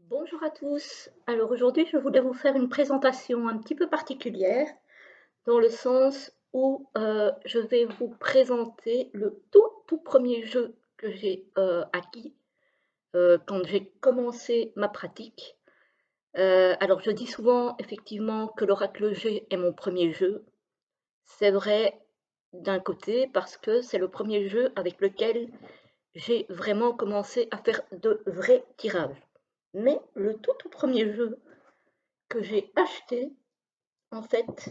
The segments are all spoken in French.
Bonjour à tous. Alors aujourd'hui, je voulais vous faire une présentation un petit peu particulière, dans le sens où je vais vous présenter le tout premier jeu que j'ai acquis quand j'ai commencé ma pratique. Alors je dis souvent effectivement que l'Oracle G est mon premier jeu. C'est vrai d'un côté parce que c'est le premier jeu avec lequel j'ai vraiment commencé à faire de vrais tirages. Mais le tout premier jeu que j'ai acheté, en fait,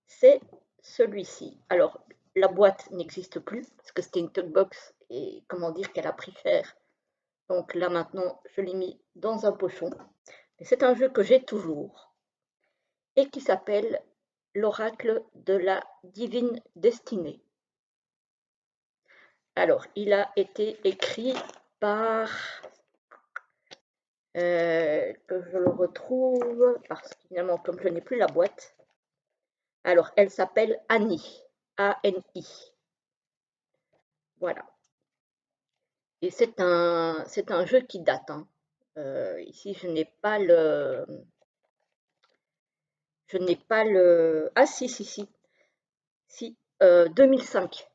c'est celui-ci. Alors, la boîte n'existe plus, parce que c'était une tote box, et comment dire qu'elle a pris cher. Donc là, maintenant, je l'ai mis dans un pochon. Et c'est un jeu que j'ai toujours, et qui s'appelle l'Oracle de la Divine Destinée. Alors, il a été écrit par... que je le retrouve, parce que finalement, comme je n'ai plus la boîte, alors elle s'appelle Annie, A-N-I. Voilà. Et c'est un jeu qui date, hein. Ici, je n'ai pas le, ah si, 2005.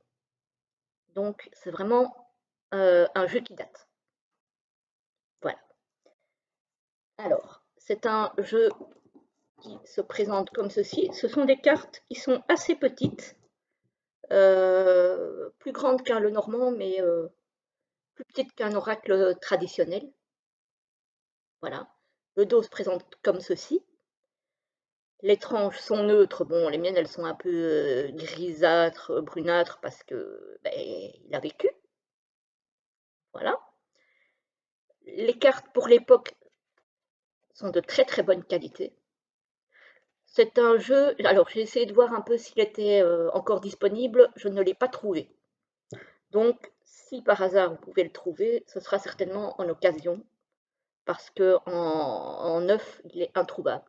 Donc, c'est vraiment un jeu qui date. Voilà. Alors, c'est un jeu qui se présente comme ceci. Ce sont des cartes qui sont assez petites, plus grandes qu'un Lenormand, mais plus petites qu'un oracle traditionnel. Voilà. Le dos se présente comme ceci. Les tranches sont neutres. Bon, les miennes, elles sont un peu grisâtres, brunâtres, parce que ben, il a vécu. Voilà. Les cartes, pour l'époque, sont de très bonne qualité. C'est un jeu... Alors, j'ai essayé de voir un peu s'il était encore disponible. Je ne l'ai pas trouvé. Donc, si par hasard vous pouvez le trouver, ce sera certainement en occasion, parce que en neuf, il est introuvable.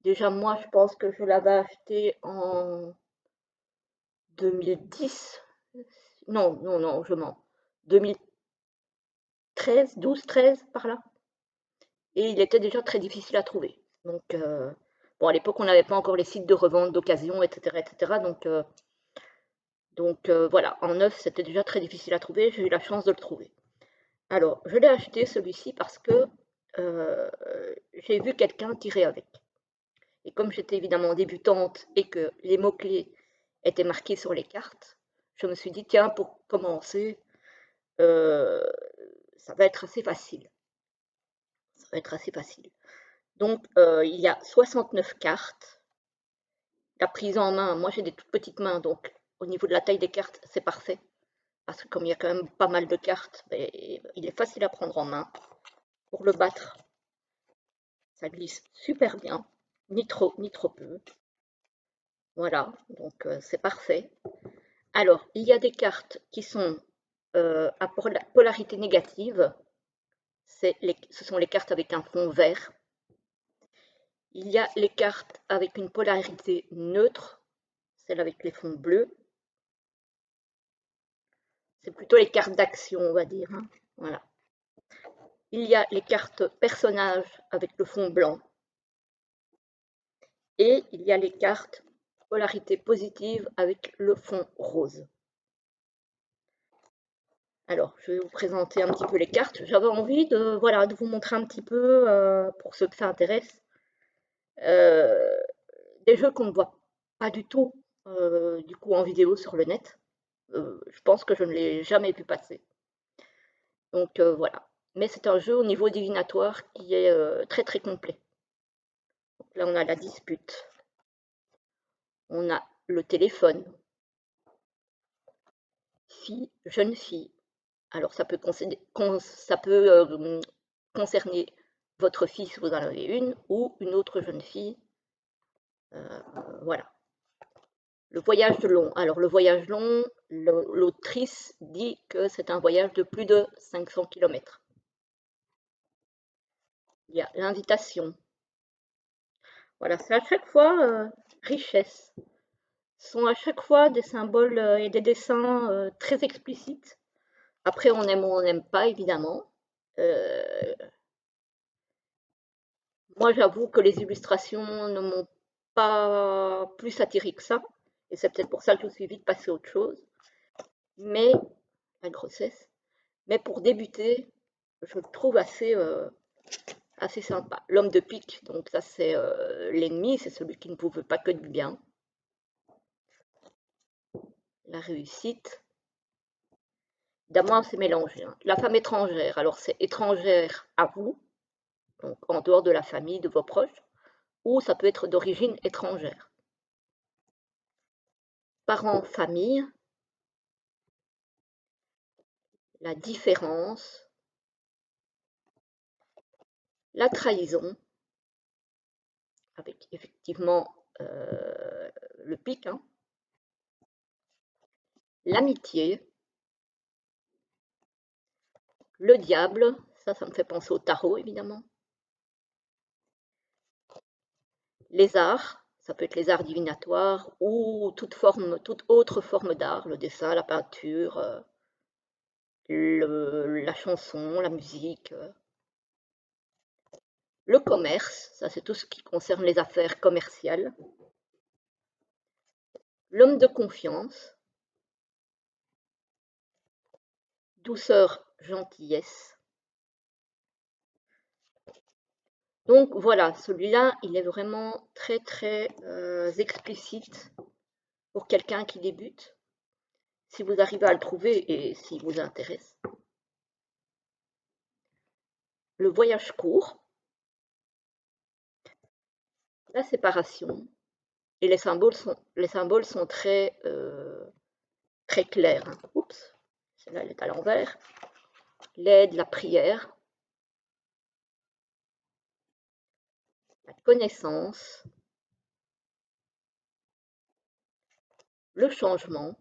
Déjà, moi, je pense que je l'avais acheté en 2010. Non, je mens. 2013, 12, 13, par là. Et il était déjà très difficile à trouver. Donc, bon, à l'époque, on n'avait pas encore les sites de revente d'occasion, etc., etc. Donc voilà, en neuf, c'était déjà très difficile à trouver. J'ai eu la chance de le trouver. Alors, je l'ai acheté celui-ci parce que euh, j'ai vu quelqu'un tirer avec. Et comme j'étais évidemment débutante et que les mots-clés étaient marqués sur les cartes, je me suis dit, tiens, pour commencer, euh, ça va être assez facile. Ça va être assez facile. Donc, il y a 69 cartes. La prise en main, moi j'ai des toutes petites mains, donc au niveau de la taille des cartes, c'est parfait. Parce que comme il y a quand même pas mal de cartes, ben, il est facile à prendre en main. Pour le battre, ça glisse super bien, ni trop ni trop peu. Voilà, donc c'est parfait. Alors, il y a des cartes qui sont à polarité négative. Ce sont les cartes avec un fond vert. Il y a les cartes avec une polarité neutre, celles avec les fonds bleus. C'est plutôt les cartes d'action, on va dire, hein. Voilà. Il y a les cartes personnages avec le fond blanc. Et il y a les cartes polarité positive avec le fond rose. Alors, je vais vous présenter un petit peu les cartes. J'avais envie de, voilà, de vous montrer un petit peu, pour ceux que ça intéresse, euh, des jeux qu'on ne voit pas du tout du coup en vidéo sur le net. Je pense que je ne l'ai jamais vu passer. Donc voilà. Mais c'est un jeu au niveau divinatoire qui est très complet. Donc là, on a la dispute. On a le téléphone. Fille, jeune fille. Alors, ça peut concerner votre fille si vous en avez une, ou une autre jeune fille. Voilà. Le voyage long. Alors, le voyage long, l'autrice dit que c'est un voyage de plus de 500 km. Il y a l'invitation. Voilà, c'est à chaque fois richesse. Ce sont à chaque fois des symboles et des dessins très explicites. Après, on aime ou on n'aime pas, évidemment. Euh, Moi, j'avoue que les illustrations ne m'ont pas plus attirée que ça, et c'est peut-être pour ça que je suis vite passée à autre chose. Mais la grossesse, mais pour débuter, je le trouve assez sympa. L'homme de pique, donc ça c'est l'ennemi, c'est celui qui ne vous veut pas que du bien. La réussite, évidemment, c'est mélangé, hein. La femme étrangère, alors c'est étrangère à vous, donc en dehors de la famille, de vos proches, ou ça peut être d'origine étrangère. Parents, famille, la différence, la trahison, avec effectivement le pic, hein, l'amitié, le diable, ça me fait penser au tarot évidemment, les arts, ça peut être les arts divinatoires ou toute autre forme d'art, le dessin, la peinture, la chanson, la musique, le commerce, ça c'est tout ce qui concerne les affaires commerciales, l'homme de confiance, douceur, gentillesse. Donc voilà, celui-là, il est vraiment très très explicite pour quelqu'un qui débute, si vous arrivez à le trouver et s'il vous intéresse. Le voyage court, la séparation, et les symboles sont très, très clairs, hein. Oups, celle-là elle est à l'envers. L'aide, la prière, la connaissance, le changement,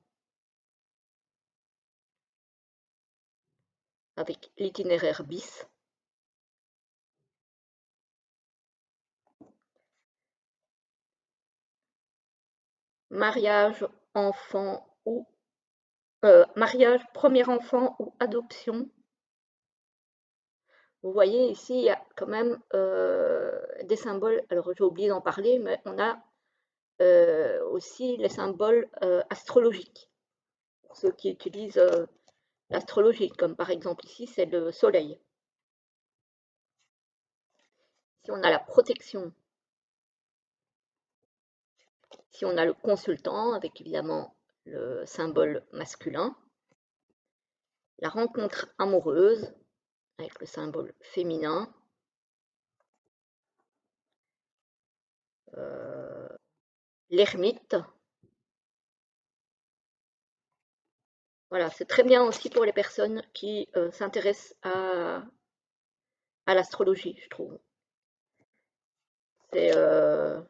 avec l'itinéraire bis, mariage, enfant ou mariage, premier enfant ou adoption. Vous voyez ici, il y a quand même des symboles. Alors j'ai oublié d'en parler, mais on a aussi les symboles astrologiques, pour ceux qui utilisent l'astrologie, comme par exemple ici, c'est le soleil. Si on a la protection, si on a le consultant, avec évidemment le symbole masculin, la rencontre amoureuse, avec le symbole féminin, l'ermite. Voilà, c'est très bien aussi pour les personnes qui s'intéressent à l'astrologie, je trouve. C'est, je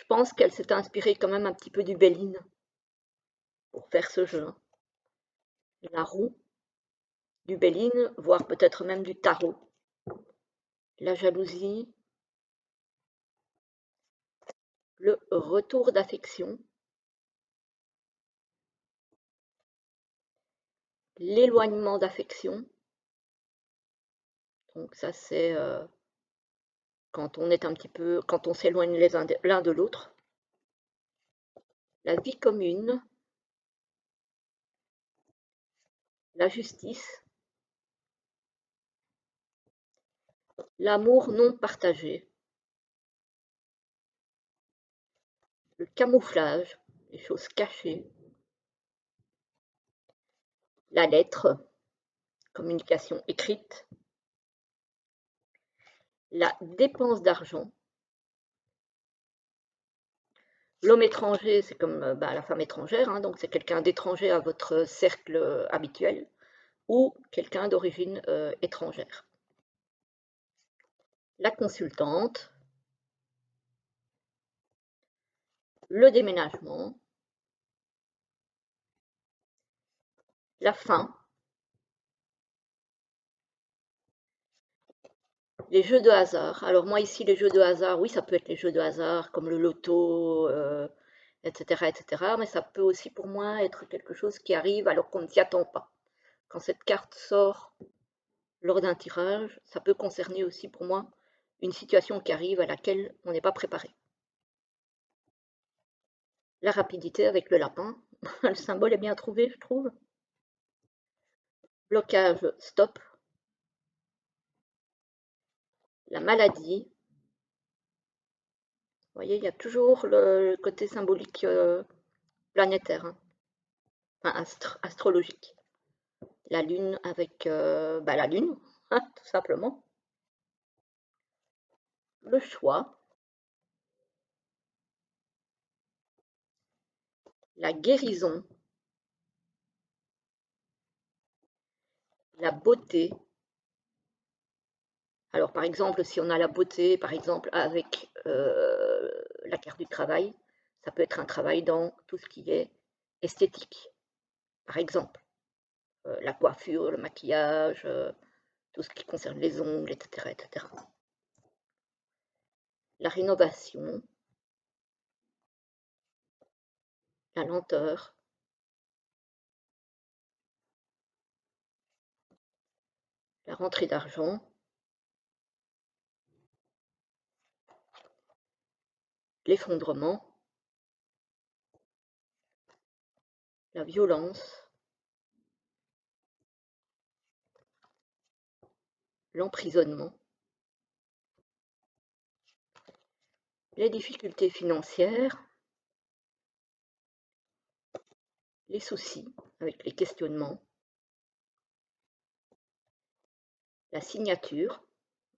pense qu'elle s'est inspirée quand même un petit peu du Béline pour faire ce jeu, hein. La roue, du Béline, voire peut-être même du tarot. La jalousie, le retour d'affection, l'éloignement d'affection. Donc ça c'est quand on est un petit peu, quand on s'éloigne l'un de l'autre. La vie commune, la justice, l'amour non partagé, le camouflage, les choses cachées, la lettre, communication écrite, la dépense d'argent. L'homme étranger, c'est comme la femme étrangère, hein, donc c'est quelqu'un d'étranger à votre cercle habituel ou quelqu'un d'origine étrangère. La consultante, le déménagement, la faim, les jeux de hasard. Alors moi ici, les jeux de hasard, oui, ça peut être les jeux de hasard comme le loto, etc., etc. Mais ça peut aussi pour moi être quelque chose qui arrive alors qu'on ne s'y attend pas. Quand cette carte sort lors d'un tirage, ça peut concerner aussi pour moi une situation qui arrive à laquelle on n'est pas préparé. La rapidité avec le lapin, le symbole est bien trouvé, je trouve. Blocage, stop. La maladie. Vous voyez, il y a toujours le côté symbolique planétaire, hein. Enfin astrologique. La lune avec la lune, hein, tout simplement. Le choix. La guérison. La beauté. Alors, par exemple, si on a la beauté, par exemple, avec la carte du travail, ça peut être un travail dans tout ce qui est esthétique, par exemple, la coiffure, le maquillage, tout ce qui concerne les ongles, etc., etc. La rénovation, la lenteur, la rentrée d'argent, l'effondrement, la violence, l'emprisonnement, les difficultés financières, les soucis avec les questionnements, la signature,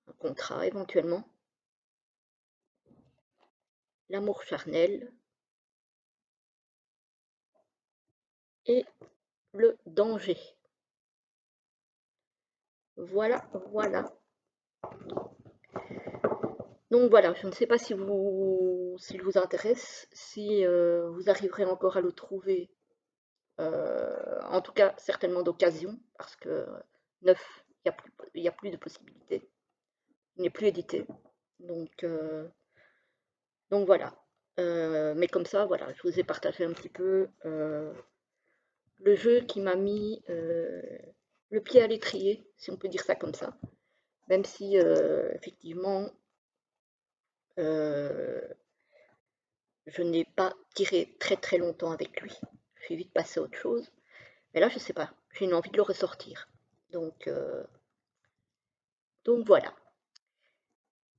un contrat éventuellement, l'amour charnel et le danger. Voilà, voilà. Donc voilà, je ne sais pas s'il vous intéresse, si vous arriverez encore à le trouver, en tout cas certainement d'occasion, parce que neuf, il y a plus de possibilités, il n'est plus édité. Donc voilà. Mais comme ça, voilà, je vous ai partagé un petit peu le jeu qui m'a mis le pied à l'étrier, si on peut dire ça comme ça. Même si effectivement euh, je n'ai pas tiré très très longtemps avec lui. Je suis vite passée à autre chose. Mais là, je sais pas, j'ai une envie de le ressortir. Donc, euh, donc voilà.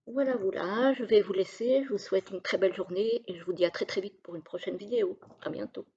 Voilà, voilà, je vais vous laisser. Je vous souhaite une très belle journée et je vous dis à très très vite pour une prochaine vidéo. À bientôt.